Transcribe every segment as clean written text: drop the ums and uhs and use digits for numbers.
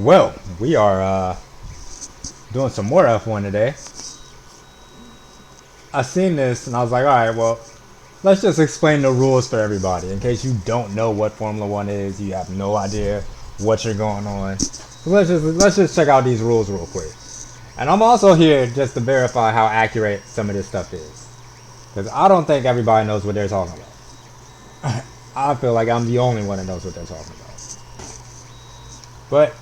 Well, we are doing some more F1 today. I seen this and I was like, all right, well, let's just explain the rules for everybody in case you don't know what Formula One is. You have no idea what you're going on. So let's just check out these rules real quick. And I'm also here just to verify how accurate some of this stuff is, because I don't think everybody knows what they're talking about. I feel like I'm the only one that knows what they're talking about. But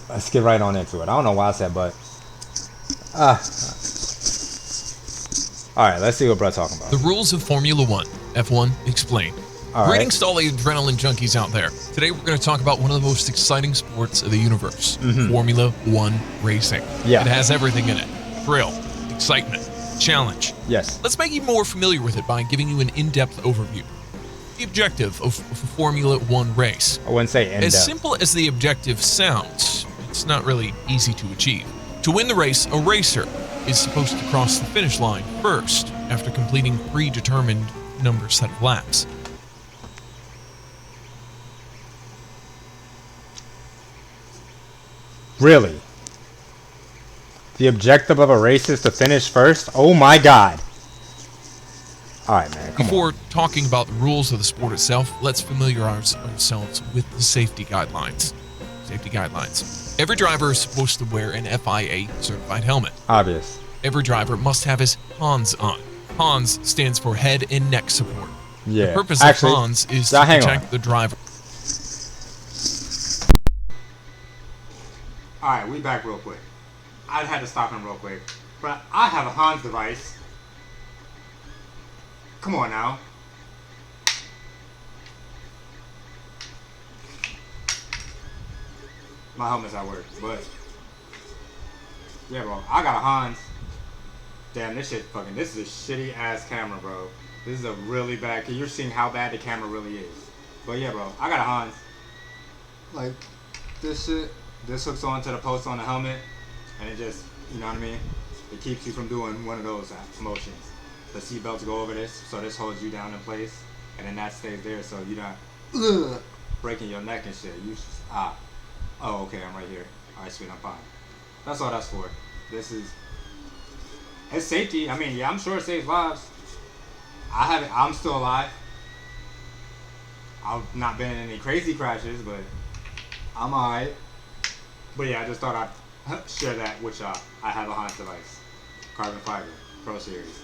let's get right on into it. I don't know why I said but. Alright, let's see what Brett's talking about. The rules of Formula One, F1 explained. Greetings to all the adrenaline junkies out there. Today we're going to talk about one of the most exciting sports of the universe, Formula One racing. Yeah. It has everything in it. Thrill, excitement, challenge. Yes. Let's make you more familiar with it by giving you an in-depth overview. The objective of a Formula One race. I wouldn't say in-depth. As simple as the objective sounds, it's not really easy to achieve. To win the race, a racer is supposed to cross the finish line first after completing predetermined number set of laps. Really? The objective of a race is to finish first? Oh my god. Alright, man, come Before on. talking about the rules of the sport itself, let's familiarize ourselves with the safety guidelines. Every driver is supposed to wear an FIA certified helmet. Obvious. Every driver must have his HANS on. HANS stands for head and neck support. Yeah. The purpose of HANS is to protect the driver. Alright, we back real quick. I had to stop him real quick. But I have a HANS device. Come on now. My helmet's at work, but yeah, bro, I got a HANS. Damn, this is a shitty ass camera, bro. This is a really bad, cause you're seeing how bad the camera really is. But yeah, bro, I got a HANS. Like, this shit, this hooks onto the post on the helmet, and it just, you know what I mean? It keeps you from doing one of those motions. The seatbelts go over this, so this holds you down in place, and then that stays there, so you're not breaking your neck and shit. You just, oh, okay, I'm right here. Alright, sweet, I'm fine. That's all that's for. It's safety. I mean, yeah, I'm sure it saves lives. I'm still alive. I've not been in any crazy crashes, but I'm alright. But yeah, I just thought I'd share that with y'all. I have a HANS device. Carbon fiber, Pro Series.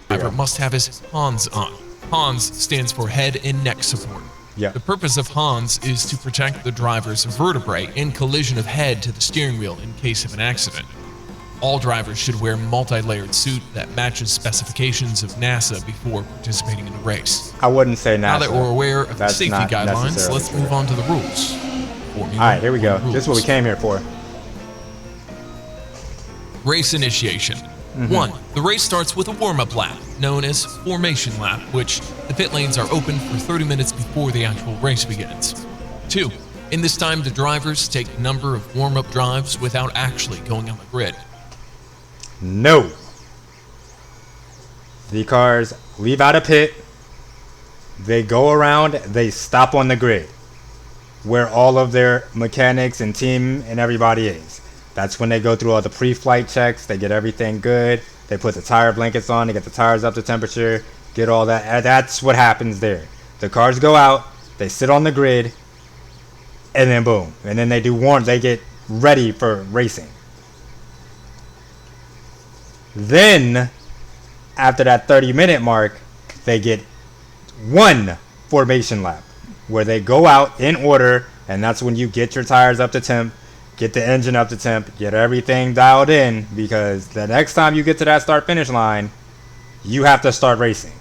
Driver must have his HANS on. HANS stands for head and neck support. Yeah. The purpose of HANS is to protect the driver's vertebrae in collision of head to the steering wheel in case of an accident. All drivers should wear a multi-layered suit that matches specifications of NASA before participating in the race. I wouldn't say NASA. Now that we're aware of the That's safety not guidelines, necessarily let's true. move on to the rules. Alright, here we go. This is what we came here for. Race initiation. 1. The race starts with a warm-up lap, known as formation lap, which the pit lanes are open for 30 minutes before the actual race begins. 2. In this time, the drivers take a number of warm-up drives without actually going on the grid. No. The cars leave out of pit. They go around. They stop on the grid, where all of their mechanics and team and everybody is. That's when they go through all the pre-flight checks. They get everything good. They put the tire blankets on. They get the tires up to temperature. Get all that. And that's what happens there. The cars go out. They sit on the grid. And then boom. And then they get ready for racing. Then, after that 30-minute mark, they get one formation lap, where they go out in order. And that's when you get your tires up to temp. Get the engine up to temp, get everything dialed in, because the next time you get to that start-finish line, you have to start racing.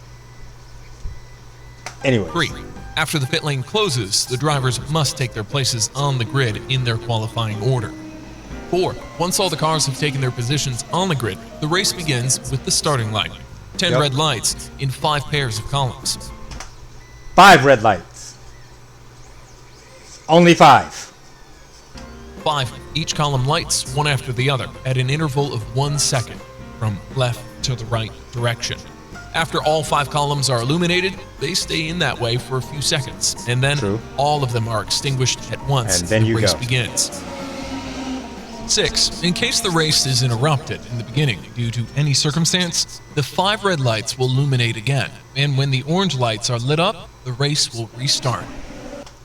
Anyway. 3. After the pit lane closes, the drivers must take their places on the grid in their qualifying order. 4. Once all the cars have taken their positions on the grid, the race begins with the starting line. 10 red lights in 5 pairs of columns. 5 red lights. Only 5. 5. Each column lights one after the other at an interval of 1 second from left to the right direction. After all 5 columns are illuminated, they stay in that way for a few seconds, and then all of them are extinguished at once and then the race begins. 6. In case the race is interrupted in the beginning due to any circumstance, the 5 red lights will illuminate again, and when the orange lights are lit up, the race will restart.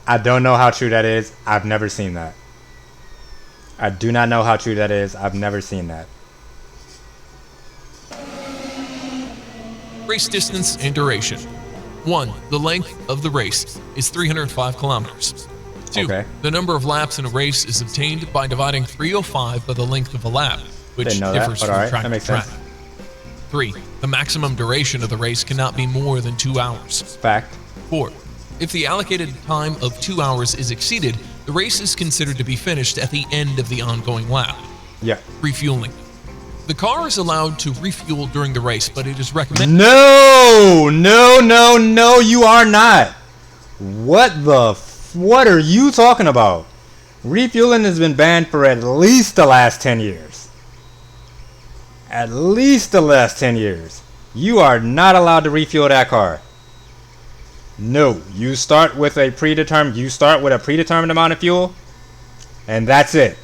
I don't know how true that is. I've never seen that. I do not know how true that is. I've never seen that. Race distance and duration. 1. The length of the race is 305 kilometers. 2. The number of laps in a race is obtained by dividing 305 by the length of a lap, which differs from track to track. 3. The maximum duration of the race cannot be more than 2 hours. Fact. 4. If the allocated time of 2 hours is exceeded, the race is considered to be finished at the end of the ongoing lap. Yeah. Refueling. The car is allowed to refuel during the race, but it is recommended. No, you are not. What are you talking about? Refueling has been banned for at least the last 10 years. At least the last 10 years. You are not allowed to refuel that car. No, you start with a predetermined amount of fuel, and that's it.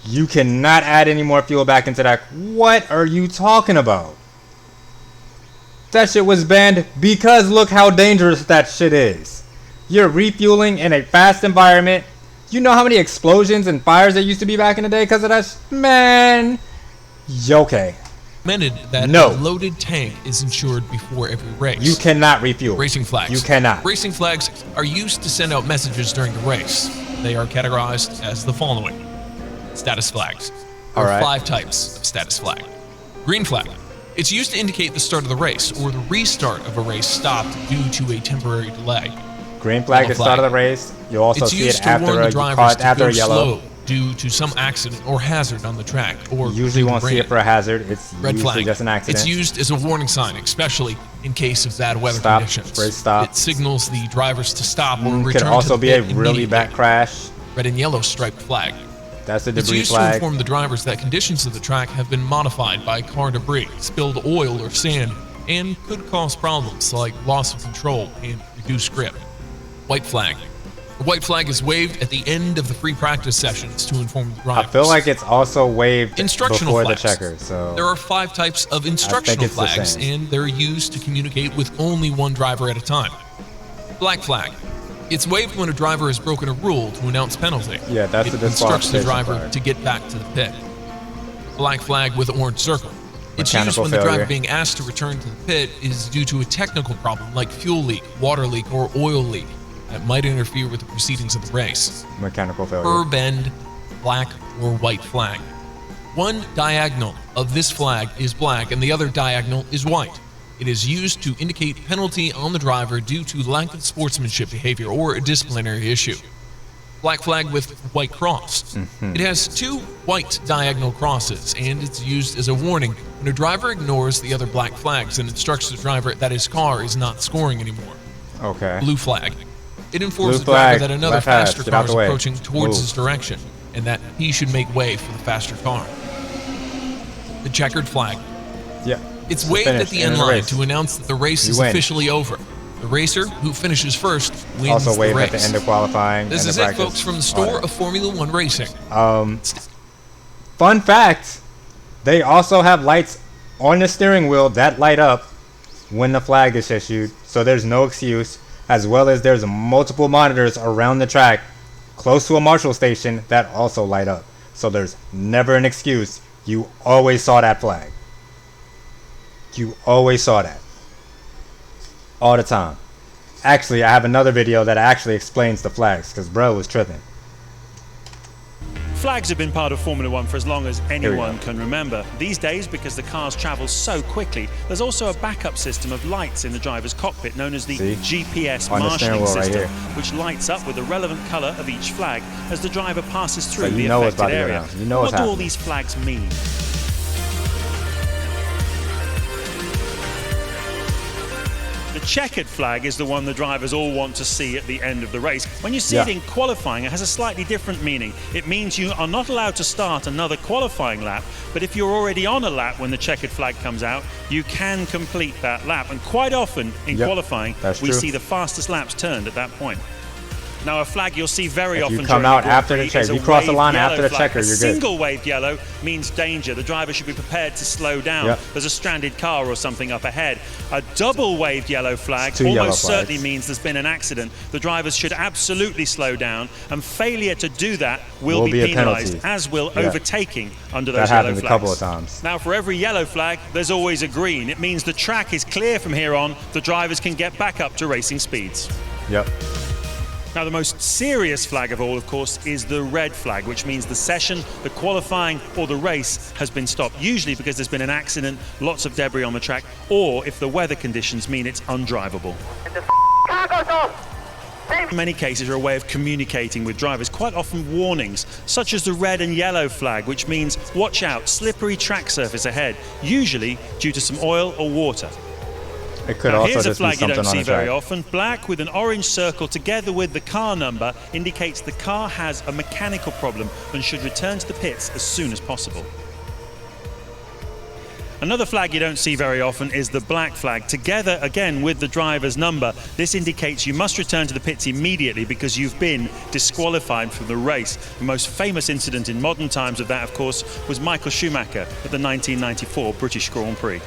You cannot add any more fuel back into that. What are you talking about? That shit was banned because look how dangerous that shit is. You're refueling in a fast environment. You know how many explosions and fires there used to be back in the day because of that? Man. Okay. That a loaded tank is insured before every race. You cannot refuel. Racing flags. You cannot. Racing flags are used to send out messages during the race. They are categorized as the following. Status flags. There are 5 types of status flag. Green flag. It's used to indicate the start of the race or the restart of a race stopped due to a temporary delay. Green flag is the start of the race. You'll also see it after a yellow. Due to some accident or hazard on the track, or you usually won't see it for a hazard. It's usually just an accident. It's used as a warning sign, especially in case of bad weather conditions. Stop. It signals the drivers to stop or return. Could also be a really bad crash. Red and yellow striped flag. That's a debris flag. It's used to inform the drivers that conditions of the track have been modified by car debris, spilled oil or sand, and could cause problems like loss of control and reduced grip. White flag. The white flag is waved at the end of the free practice sessions to inform the drivers. I feel like it's also waved before flags. The checkers. So there are 5 types of instructional flags, and they're used to communicate with only one driver at a time. Black flag. It's waved when a driver has broken a rule to announce penalty. Yeah, that's it instructs the driver to get back to the pit. Black flag with orange circle. It's used when the driver being asked to return to the pit is due to a technical problem like fuel leak, water leak, or oil leak that might interfere with the proceedings of the race. Mechanical failure. Per bend, black or white flag. One diagonal of this flag is black and the other diagonal is white. It is used to indicate penalty on the driver due to lack of sportsmanship behavior or a disciplinary issue. Black flag with white cross. It has 2 white diagonal crosses, and it's used as a warning when a driver ignores the other black flags and instructs the driver that his car is not scoring anymore. Okay. Blue flag. It informs the driver that another faster car is approaching towards his direction, and that he should make way for the faster car. The checkered flag. Yeah. It's waved at the end line to announce that the race is officially over. The racer who finishes first wins the race. Also waved at the end of qualifying. This is it, folks, from the store of Formula One racing. Fun fact, they also have lights on the steering wheel that light up when the flag is issued, so there's no excuse, as well as there's multiple monitors around the track close to a marshal station that also light up. So there's never an excuse. You always saw that flag. You always saw that. All the time. Actually, I have another video that actually explains the flags, because bro was tripping. Flags have been part of Formula One for as long as anyone can remember. These days, because the cars travel so quickly, there's also a backup system of lights in the driver's cockpit known as the GPS marshalling system, which lights up with the relevant colour of each flag as the driver passes through the affected area. What do all these flags mean? The checkered flag is the one the drivers all want to see at the end of the race. When you see it in qualifying, it has a slightly different meaning. It means you are not allowed to start another qualifying lap, but if you're already on a lap when the checkered flag comes out, you can complete that lap. And quite often in qualifying, we see the fastest laps turned at that point. Now, a flag you'll see very often. You come out after the checker. You cross the line after the checker, you're good. Single waved yellow means danger. The driver should be prepared to slow down. There's a stranded car or something up ahead. A double waved yellow flag almost certainly means there's been an accident. The drivers should absolutely slow down, and failure to do that will be penalised, as will overtaking under those yellow flags. That happens a couple of times. Now, for every yellow flag, there's always a green. It means the track is clear from here on. The drivers can get back up to racing speeds. Now, the most serious flag of all, of course, is the red flag, which means the session, the qualifying, or the race has been stopped, usually because there's been an accident, lots of debris on the track, or if the weather conditions mean it's undrivable. Car goes off! In many cases are a way of communicating with drivers, quite often warnings, such as the red and yellow flag, which means watch out, slippery track surface ahead, usually due to some oil or water. It could also here's a just be flag you something don't on see the track. very often. Black with an orange circle together with the car number indicates the car has a mechanical problem and should return to the pits as soon as possible. Another flag you don't see very often is the black flag, together again with the driver's number. This indicates you must return to the pits immediately because you've been disqualified from the race. The most famous incident in modern times of that, of course, was Michael Schumacher at the 1994 British Grand Prix.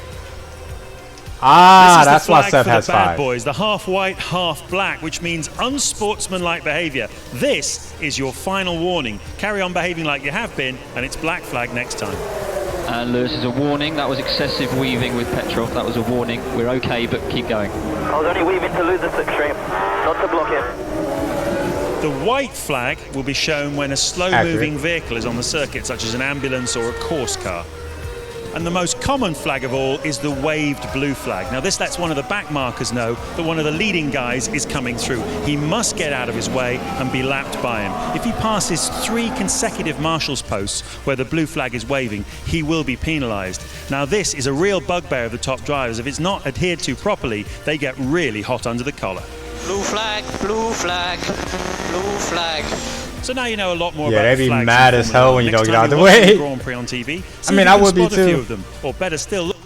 That's why Seth has the bad 5. boys, the half white, half black, which means unsportsmanlike behaviour. This is your final warning. Carry on behaving like you have been, and it's black flag next time. And Lewis is a warning. That was excessive weaving with Petrov. That was a warning. We're okay, but keep going. I was only weaving to lose the slipstream, not to block him. The white flag will be shown when a slow-moving vehicle is on the circuit, such as an ambulance or a course car. And the most common flag of all is the waved blue flag. Now, this lets one of the back markers know that one of the leading guys is coming through. He must get out of his way and be lapped by him. If he passes 3 consecutive marshals posts where the blue flag is waving, he will be penalised. Now, this is a real bugbear of the top drivers. If it's not adhered to properly, they get really hot under the collar. Blue flag, blue flag, blue flag. So now you know a lot more about they'd be flags mad as hell when you don't get out of the Next time you're way. watching the Grand Prix on TV, I mean, I would be spot a few too. of them, or better still, look.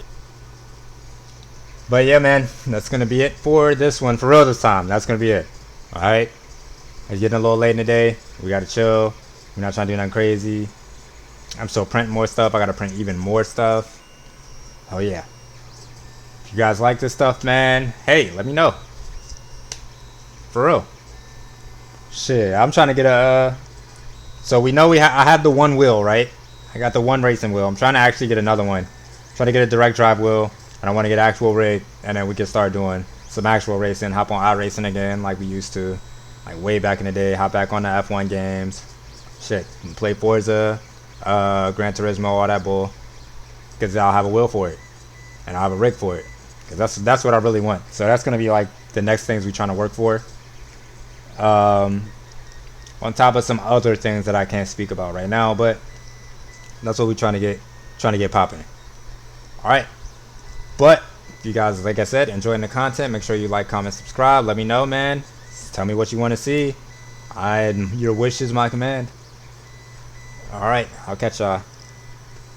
But yeah, man, that's going to be it for this one. For real this time, that's going to be it. All right? It's getting a little late in the day. We got to chill. We're not trying to do nothing crazy. I'm still printing more stuff. I got to print even more stuff. Oh, yeah. If you guys like this stuff, man, hey, let me know. For real. Shit, I'm trying to get a... So we know I have the one wheel, right? I got the one racing wheel. I'm trying to actually get another one. Trying to get a direct drive wheel. And I want to get actual rig. And then we can start doing some actual racing. Hop on iRacing again like we used to. Like way back in the day. Hop back on the F1 games. Shit. Play Forza. Gran Turismo. All that bull. Because I'll have a wheel for it. And I'll have a rig for it. Because that's what I really want. So that's going to be like the next things we're trying to work for. On top of some other things that I can't speak about right now, but that's what we're trying to get popping. All right, but if you guys, like I said, enjoying the content, make sure you like, comment, subscribe. Let me know, man. Tell me what you want to see. Your wish is my command. All right, I'll catch y'all.